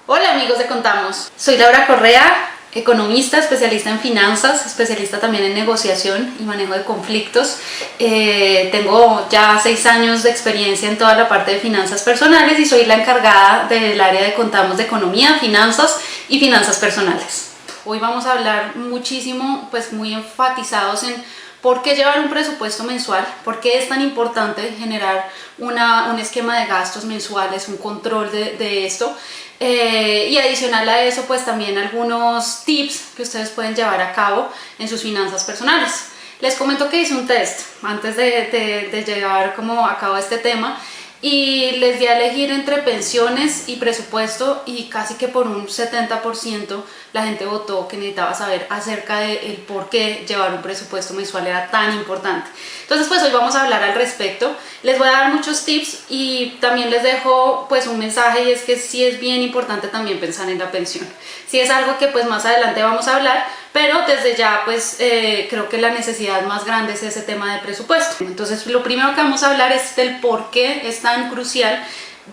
Hola amigos de Contamos, soy Laura Correa, economista, especialista en finanzas, especialista también en negociación y manejo de conflictos. Tengo ya 6 años de experiencia en toda la parte de finanzas personales y soy la encargada del área de Contamos de economía, finanzas y finanzas personales. Hoy vamos a hablar muchísimo, pues muy enfatizados en por qué llevar un presupuesto mensual, por qué es tan importante generar un esquema de gastos mensuales, un control de esto. Y adicional a eso, pues también algunos tips que ustedes pueden llevar a cabo en sus finanzas personales. Les comento que hice un test antes de llevar como a cabo este tema y les di a elegir entre pensiones y presupuesto y casi que por un 70% la gente votó que necesitaba saber acerca del por qué llevar un presupuesto mensual era tan importante. Entonces pues hoy vamos a hablar al respecto. Les voy a dar muchos tips y también les dejo pues un mensaje, y es que sí es bien importante también pensar en la pensión. Sí es algo que pues más adelante vamos a hablar, pero desde ya pues creo que la necesidad más grande es ese tema de presupuesto. Entonces lo primero que vamos a hablar es del por qué es tan crucial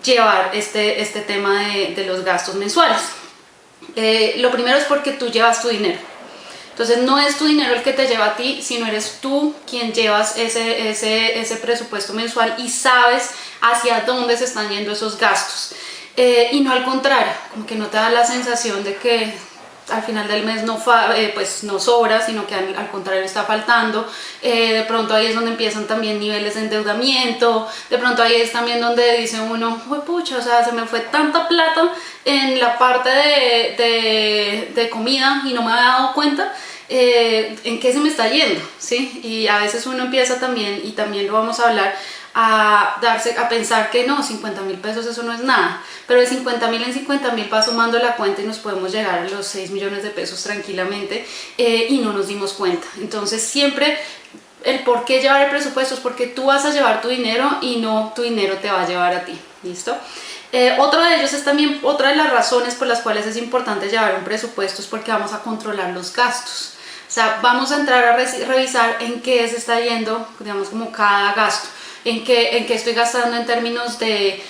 llevar este tema de los gastos mensuales. Lo primero es porque tú llevas tu dinero. Entonces no es tu dinero el que te lleva a ti, sino eres tú quien llevas ese presupuesto mensual y sabes hacia dónde se están yendo esos gastos. Y no al contrario, como que no te da la sensación de que al final del mes pues no sobra, sino que al contrario está faltando. De pronto ahí es donde empiezan también niveles de endeudamiento, de pronto ahí es también donde dice uno, pucha, o sea, se me fue tanta plata en la parte de comida y no me había dado cuenta en qué se me está yendo, ¿sí? Y a veces uno empieza también, y también lo vamos a hablar, a pensar que no, 50.000 pesos eso no es nada, pero de 50.000 en 50.000 va sumando la cuenta y nos podemos llegar a los 6 millones de pesos tranquilamente y no nos dimos cuenta. Entonces siempre el por qué llevar el presupuesto es porque tú vas a llevar tu dinero y no tu dinero te va a llevar a ti, ¿listo? Otro de ellos es también, otra de las razones por las cuales es importante llevar un presupuesto es porque vamos a controlar los gastos. O sea, vamos a entrar a revisar en qué se está yendo, digamos, como cada gasto. En qué estoy gastando en términos de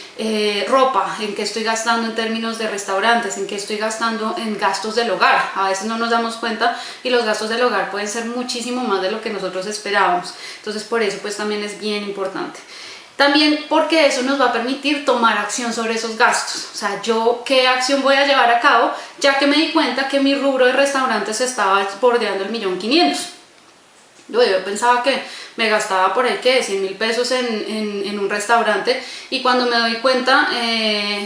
ropa, en qué estoy gastando en términos de restaurantes, en qué estoy gastando en gastos del hogar. A veces no nos damos cuenta y los gastos del hogar pueden ser muchísimo más de lo que nosotros esperábamos. Entonces por eso pues también es bien importante. También porque eso nos va a permitir tomar acción sobre esos gastos. O sea, yo qué acción voy a llevar a cabo, ya que me di cuenta que mi rubro de restaurantes estaba bordeando el 1.500.000. Yo pensaba que me gastaba por ahí que 100.000 pesos en un restaurante, y cuando me doy cuenta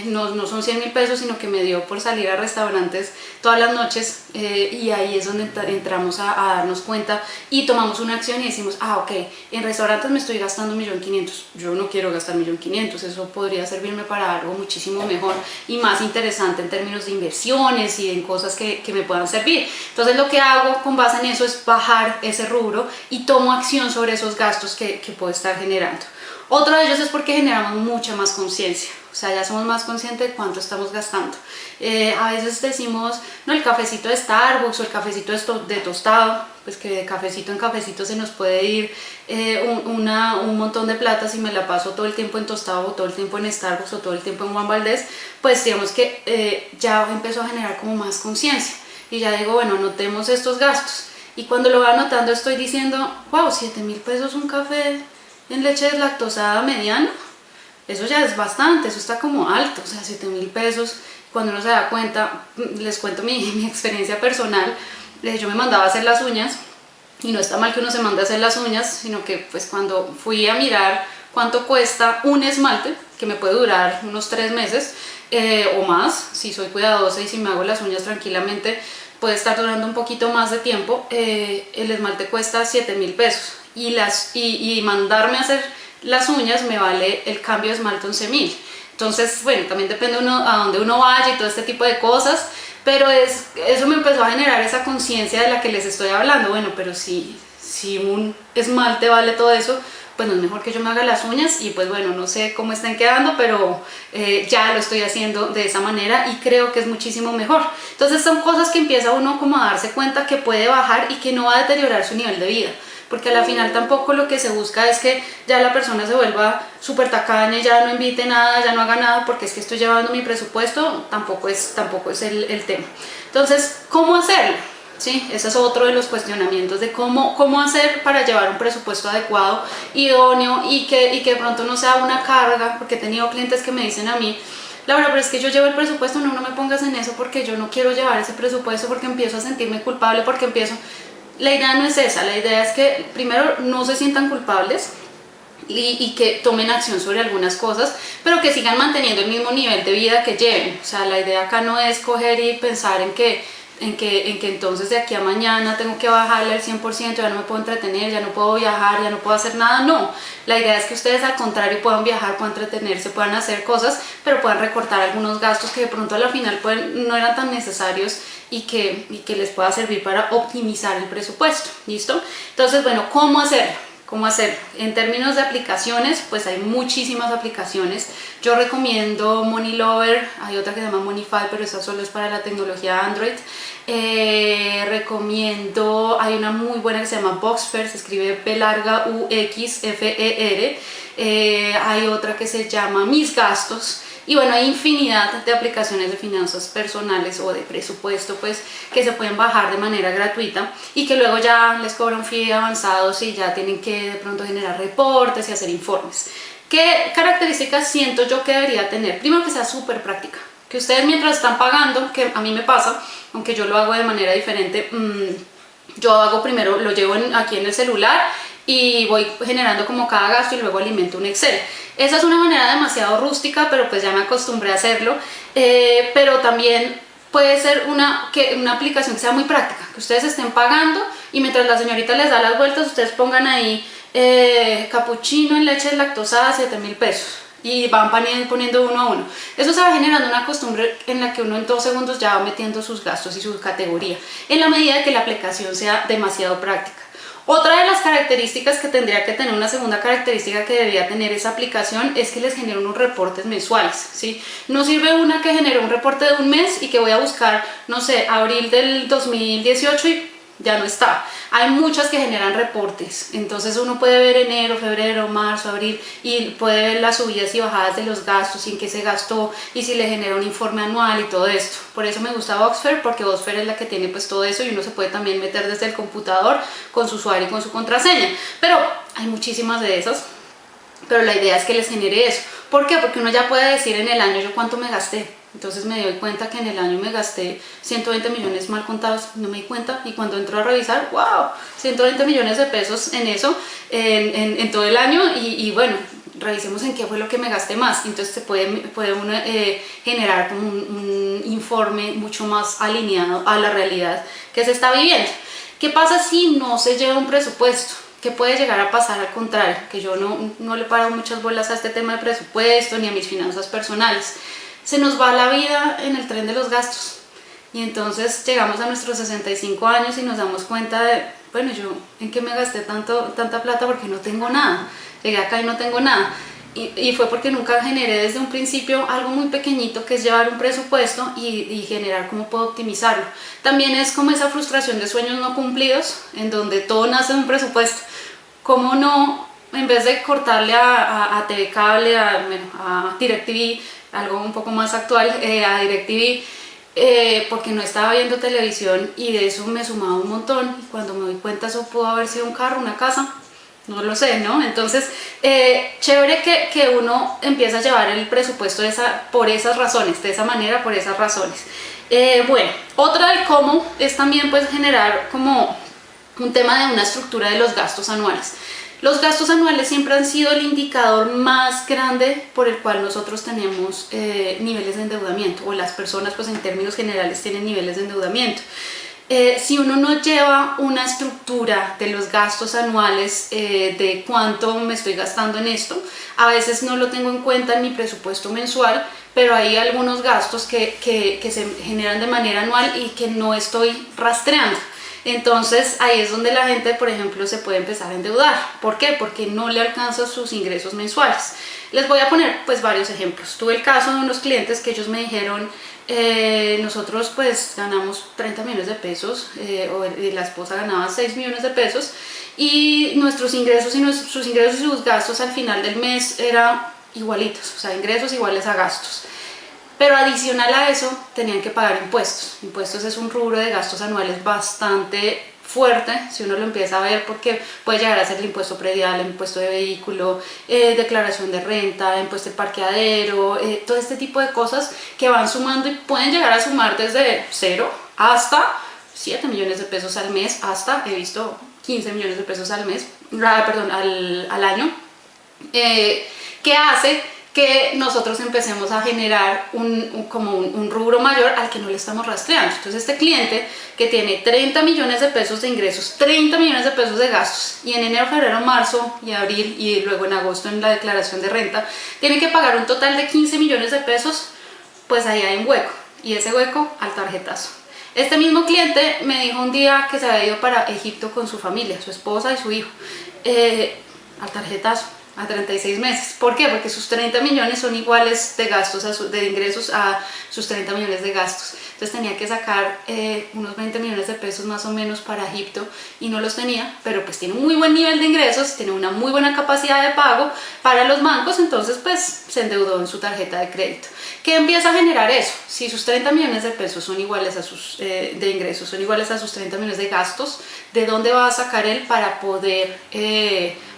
no son 100.000 pesos, sino que me dio por salir a restaurantes todas las noches y ahí es donde entramos a darnos cuenta y tomamos una acción y decimos, ok, en restaurantes me estoy gastando 1.500.000, yo no quiero gastar 1.500.000, eso podría servirme para algo muchísimo mejor y más interesante en términos de inversiones y en cosas que me puedan servir. Entonces lo que hago con base en eso es bajar ese rubro y tomo acción sobre esos gastos que puedo estar generando. Otro de ellos es porque generamos mucha más conciencia, o sea, ya somos más conscientes de cuánto estamos gastando. A veces decimos, no, el cafecito de Starbucks o el cafecito de tostado, pues que de cafecito en cafecito se nos puede ir un montón de plata si me la paso todo el tiempo en tostado o todo el tiempo en Starbucks o todo el tiempo en Juan Valdez. Pues digamos que ya empezó a generar como más conciencia y ya digo, bueno, notemos estos gastos. Y cuando lo voy anotando estoy diciendo, wow, 7.000 pesos un café en leche deslactosada mediano, eso ya es bastante, eso está como alto, o sea, 7.000 pesos, cuando uno se da cuenta, les cuento mi experiencia personal, yo me mandaba a hacer las uñas, y no está mal que uno se mande a hacer las uñas, sino que pues cuando fui a mirar cuánto cuesta un esmalte, que me puede durar unos 3 meses o más, si soy cuidadosa y si me hago las uñas tranquilamente, puede estar durando un poquito más de tiempo, el esmalte cuesta 7.000 pesos y mandarme a hacer las uñas me vale el cambio de esmalte 11.000. Entonces, bueno, también depende a dónde uno vaya y todo este tipo de cosas, pero eso me empezó a generar esa conciencia de la que les estoy hablando. Bueno, pero si un esmalte vale todo eso, pues no es mejor que yo me haga las uñas y pues bueno, no sé cómo están quedando, pero ya lo estoy haciendo de esa manera y creo que es muchísimo mejor. Entonces son cosas que empieza uno como a darse cuenta que puede bajar y que no va a deteriorar su nivel de vida. porque a la final tampoco lo que se busca es que ya la persona se vuelva súper tacaña y ya no invite nada, ya no haga nada porque es que estoy llevando mi presupuesto, tampoco es el tema. Entonces, ¿cómo hacerlo? Sí, ese es otro de los cuestionamientos de cómo hacer para llevar un presupuesto adecuado, idóneo y que de pronto no sea una carga, porque he tenido clientes que me dicen a mí, Laura, pero es que yo llevo el presupuesto, no me pongas en eso porque yo no quiero llevar ese presupuesto porque empiezo a sentirme culpable, porque empiezo... La idea no es esa, la idea es que primero no se sientan culpables y que tomen acción sobre algunas cosas, pero que sigan manteniendo el mismo nivel de vida que lleven. O sea, la idea acá no es coger y pensar en que entonces de aquí a mañana tengo que bajarle al 100%, ya no me puedo entretener, ya no puedo viajar, ya no puedo hacer nada. No, la idea es que ustedes al contrario puedan viajar, puedan entretenerse, puedan hacer cosas, pero puedan recortar algunos gastos que de pronto a la final no eran tan necesarios y que les pueda servir para optimizar el presupuesto. ¿Listo? Entonces, bueno, ¿cómo hacerlo? ¿Cómo hacer? En términos de aplicaciones, pues hay muchísimas aplicaciones. Yo recomiendo Money Lover, hay otra que se llama Moneyfy, pero esa solo es para la tecnología Android. Recomiendo, hay una muy buena que se llama Voxfer, se escribe B larga UXFER. Hay otra que se llama Mis Gastos. Y bueno, hay infinidad de aplicaciones de finanzas personales o de presupuesto pues que se pueden bajar de manera gratuita y que luego ya les cobran fee avanzados y ya tienen que de pronto generar reportes y hacer informes. ¿Qué características siento yo que debería tener? Primero, que sea súper práctica, que ustedes mientras están pagando, que a mí me pasa, aunque yo lo hago de manera diferente, yo hago primero, lo llevo aquí en el celular y voy generando como cada gasto y luego alimento un Excel. Esa es una manera demasiado rústica, pero pues ya me acostumbré a hacerlo, pero también puede ser una aplicación que sea muy práctica, que ustedes estén pagando y mientras la señorita les da las vueltas, ustedes pongan ahí capuchino en leche lactosada 7.000 pesos y van poniendo uno a uno. Eso se va generando una costumbre en la que uno en 2 segundos ya va metiendo sus gastos y su categoría, en la medida de que la aplicación sea demasiado práctica. Otra de las características que tendría que tener, una segunda característica que debería tener esa aplicación, es que les genere unos reportes mensuales, ¿sí? No sirve una que genere un reporte de un mes y que voy a buscar, no sé, abril del 2018 y ya no está. Hay muchas que generan reportes, entonces uno puede ver enero, febrero, marzo, abril y puede ver las subidas y bajadas de los gastos y en qué se gastó y si le genera un informe anual y todo esto. Por eso me gusta Voxfer, porque Voxfer es la que tiene pues todo eso y uno se puede también meter desde el computador con su usuario y con su contraseña, pero hay muchísimas de esas. Pero la idea es que les genere eso. ¿Por qué? Porque uno ya puede decir en el año yo cuánto me gasté. Entonces me doy cuenta que en el año me gasté 120 millones mal contados, no me di cuenta, y cuando entro a revisar, wow, 120 millones de pesos en eso, en todo el año, y bueno, revisemos en qué fue lo que me gasté más. Entonces se puede uno generar un informe mucho más alineado a la realidad que se está viviendo. ¿Qué pasa si no se lleva un presupuesto? ¿Qué puede llegar a pasar al contrario? Que yo no le paro muchas bolas a este tema de presupuesto ni a mis finanzas personales. Se nos va la vida en el tren de los gastos y entonces llegamos a nuestros 65 años y nos damos cuenta de, bueno, yo en qué me gasté tanta plata porque no tengo nada, llegué acá y no tengo nada. Y fue porque nunca generé desde un principio algo muy pequeñito, que es llevar un presupuesto y generar cómo puedo optimizarlo. También es como esa frustración de sueños no cumplidos, en donde todo nace de un presupuesto. ¿Cómo no, en vez de cortarle a TV Cable, a DirecTV, algo un poco más actual, a DirecTV, porque no estaba viendo televisión y de eso me sumaba un montón, y cuando me doy cuenta eso pudo haber sido un carro, una casa, no lo sé, ¿no? Entonces, chévere que uno empiece a llevar el presupuesto por esas razones, de esa manera, por esas razones. Bueno, otra del cómo es también pues generar como un tema de una estructura de los gastos anuales. Los gastos anuales siempre han sido el indicador más grande por el cual nosotros tenemos niveles de endeudamiento, o las personas pues en términos generales tienen niveles de endeudamiento. Si uno no lleva una estructura de los gastos anuales, de cuánto me estoy gastando en esto, a veces no lo tengo en cuenta en mi presupuesto mensual, pero hay algunos gastos que se generan de manera anual y que no estoy rastreando. Entonces ahí es donde la gente, por ejemplo, se puede empezar a endeudar. ¿Por qué? Porque no le alcanza sus ingresos mensuales. Les voy a poner pues varios ejemplos. Tuve el caso de unos clientes que ellos me dijeron, nosotros pues ganamos 30 millones de pesos, la esposa ganaba 6 millones de pesos, y nuestros ingresos y sus gastos al final del mes eran igualitos, o sea, ingresos iguales a gastos. Pero adicional a eso tenían que pagar impuestos. Impuestos es un rubro de gastos anuales bastante fuerte si uno lo empieza a ver, porque puede llegar a ser el impuesto predial, el impuesto de vehículo, declaración de renta, impuesto de parqueadero, todo este tipo de cosas que van sumando y pueden llegar a sumar desde 0 hasta 7 millones de pesos al mes, hasta he visto 15 millones de pesos al mes, perdón, al año, que hace que nosotros empecemos a generar un rubro mayor al que no le estamos rastreando. Entonces este cliente que tiene 30 millones de pesos de ingresos, 30 millones de pesos de gastos, y en enero, febrero, marzo y abril y luego en agosto en la declaración de renta tiene que pagar un total de 15 millones de pesos, pues ahí hay un hueco, y ese hueco al tarjetazo. Este mismo cliente me dijo un día que se había ido para Egipto con su familia, su esposa y su hijo, al tarjetazo, a 36 meses. ¿Por qué? Porque sus 30 millones son iguales de gastos, de ingresos a sus 30 millones de gastos. Entonces tenía que sacar unos 20 millones de pesos más o menos para Egipto, y no los tenía, pero pues tiene un muy buen nivel de ingresos, tiene una muy buena capacidad de pago para los bancos, entonces pues se endeudó en su tarjeta de crédito. ¿Qué empieza a generar eso? Si sus 30 millones de pesos son iguales a sus de ingresos, son iguales a sus 30 millones de gastos, ¿de dónde va a sacar él para poder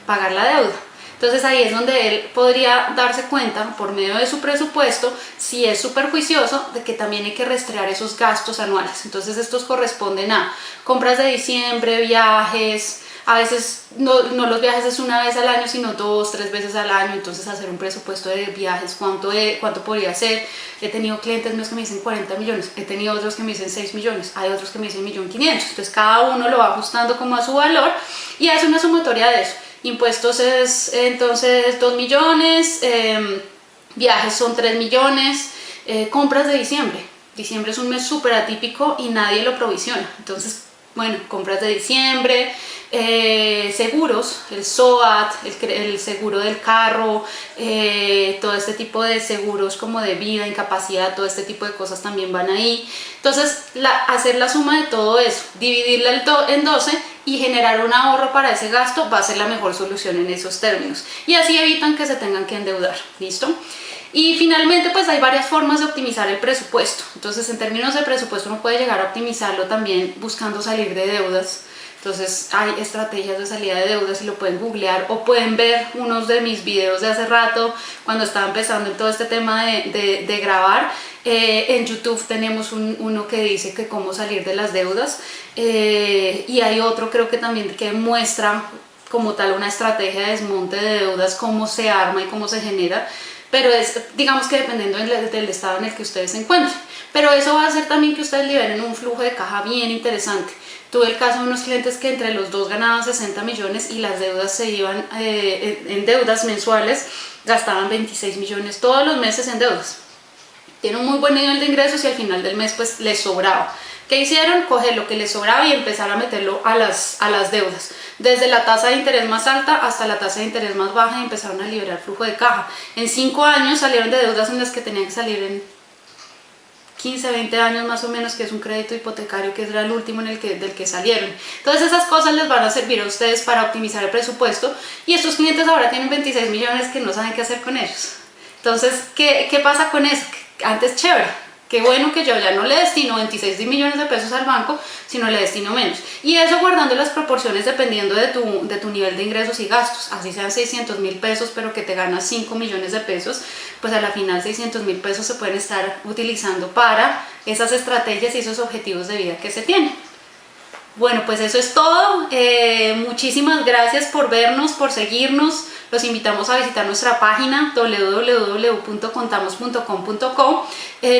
pagar la deuda? Entonces ahí es donde él podría darse cuenta por medio de su presupuesto si es súper juicioso de que también hay que rastrear esos gastos anuales. Entonces estos corresponden a compras de diciembre, viajes, a veces no los viajes es una vez al año, sino 2, 3 veces al año. Entonces hacer un presupuesto de viajes, cuánto podría ser. He tenido clientes míos que me dicen 40 millones, he tenido otros que me dicen 6 millones, hay otros que me dicen 1.500.000. Entonces cada uno lo va ajustando como a su valor y hace una sumatoria de eso. Impuestos es entonces 2 millones, viajes son 3 millones, compras de diciembre. Diciembre es un mes súper atípico y nadie lo provisiona. Entonces, bueno, compras de diciembre, seguros, el SOAT, el seguro del carro, todo este tipo de seguros como de vida, incapacidad, todo este tipo de cosas también van ahí. Entonces, hacer la suma de todo eso, dividirla en 12 y generar un ahorro para ese gasto va a ser la mejor solución en esos términos. Y así evitan que se tengan que endeudar, ¿listo? Y finalmente pues hay varias formas de optimizar el presupuesto. Entonces en términos de presupuesto uno puede llegar a optimizarlo también buscando salir de deudas. Entonces hay estrategias de salida de deudas y lo pueden googlear o pueden ver unos de mis videos de hace rato cuando estaba empezando en todo este tema de grabar. En YouTube tenemos uno que dice que cómo salir de las deudas, y hay otro creo que también que muestra como tal una estrategia de desmonte de deudas, cómo se arma y cómo se genera. Pero es, digamos que dependiendo del estado en el que ustedes se encuentren. Pero eso va a hacer también que ustedes liberen un flujo de caja bien interesante. Tuve el caso de unos clientes que entre los dos ganaban 60 millones y las deudas se iban, en deudas mensuales, gastaban 26 millones todos los meses en deudas. Tienen un muy buen nivel de ingresos y al final del mes pues les sobraba. ¿Qué hicieron? Coger lo que les sobraba y empezar a meterlo a las deudas. Desde la tasa de interés más alta hasta la tasa de interés más baja, y empezaron a liberar flujo de caja. En 5 años salieron de deudas en las que tenían que salir en 15, 20 años más o menos, que es un crédito hipotecario que era el último del que salieron. Entonces esas cosas les van a servir a ustedes para optimizar el presupuesto, y estos clientes ahora tienen 26 millones que no saben qué hacer con ellos. Entonces, ¿qué pasa con eso? Antes chévere. Qué bueno que yo ya no le destino 26 millones de pesos al banco, sino le destino menos. Y eso guardando las proporciones dependiendo de tu nivel de ingresos y gastos. Así sean 600.000 pesos, pero que te ganas 5 millones de pesos, pues a la final 600.000 pesos se pueden estar utilizando para esas estrategias y esos objetivos de vida que se tienen. Bueno, pues eso es todo. Muchísimas gracias por vernos, por seguirnos. Los invitamos a visitar nuestra página www.contamos.com.co,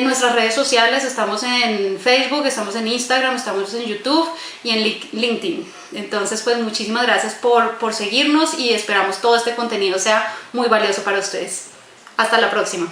nuestras redes sociales, estamos en Facebook, estamos en Instagram, estamos en YouTube y en LinkedIn. Entonces pues muchísimas gracias por seguirnos y esperamos todo este contenido sea muy valioso para ustedes. Hasta la próxima.